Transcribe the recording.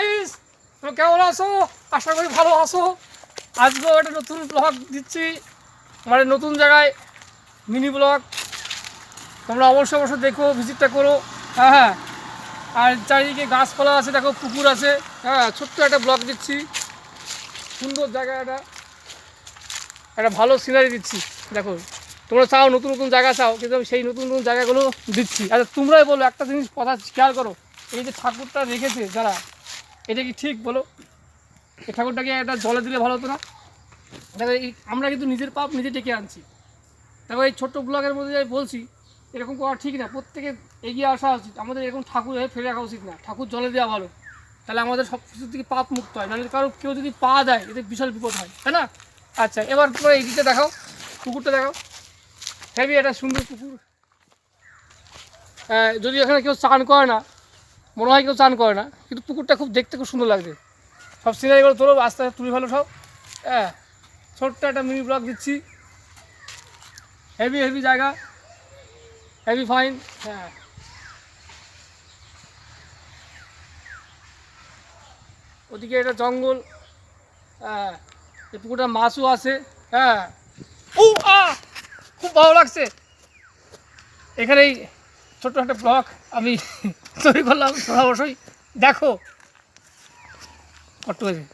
Guys, তোমরা কেমন আছো? আশা করি ভালো আছো। আজকেও একটা নতুন ব্লগ দিচ্ছি, মানে নতুন জায়গায় মিনি ব্লগ। তোমরা অবশ্যই দেখো, ভিজিটটা করো। হ্যাঁ হ্যাঁ, আর চারিদিকে গাছপালা আছে, দেখো পুকুর আছে। হ্যাঁ, ছোট্ট একটা ব্লগ দিচ্ছি, সুন্দর জায়গা, একটা ভালো সিনারি দিচ্ছি। দেখো, তোমরা চাও নতুন নতুন জায়গা চাও, কিন্তু আমি সেই নতুন নতুন জায়গাগুলো দিচ্ছি। আচ্ছা, তোমরাই বলো, একটা জিনিস কথা খেয়াল করো, এই যে ঠাকুরটা রেখেছে যারা, এটা কি ঠিক বলো? এই ঠাকুরটাকে একটা জলে দিলে ভালো হতো না? দেখো, আমরা কিন্তু নিজের পাপ নিজে ডেকে আনছি। দেখো, এই ছোট্ট ব্লগের মধ্যে আমি বলছি, এরকম করা ঠিক না। প্রত্যেকে এগিয়ে আসা উচিত, আমাদের এরকম ঠাকুর হয়ে ফেলে রাখা উচিত না। ঠাকুর জলে দেওয়া ভালো, তাহলে আমাদের সব কিছু থেকে পাপ মুক্ত হয়। নাহলে কারো কেউ যদি পা দেয়, এতে বিশাল বিপদ হয়, তাই না? আচ্ছা, এবার তোমরা এই দিকটা দেখাও, পুকুরটা দেখাও। হেভি একটা সুন্দর পুকুর। যদি এখানে কেউ চান করে না, মনে হয় কেউ চান করে না, কিন্তু পুকুরটা খুব দেখতে খুব সুন্দর লাগছে। সব সিনারিগুলো তোলো, আস্তে আস্তে তুলে ভালো সব। হ্যাঁ, ছোট্ট একটা মিনি ব্লগ দিচ্ছি। হেভি হেভি জায়গা, হেভি ফাইন। হ্যাঁ, ওদিকে একটা জঙ্গল। হ্যাঁ, এই পুকুরটা মাছও আছে। হ্যাঁ, ও খুব ভালো লাগছে। এখানেই ছোট্ট একটা ব্লগ আমি তৈরি করলাম, তোমরা অবশ্যই দেখো। কত হয়েছে?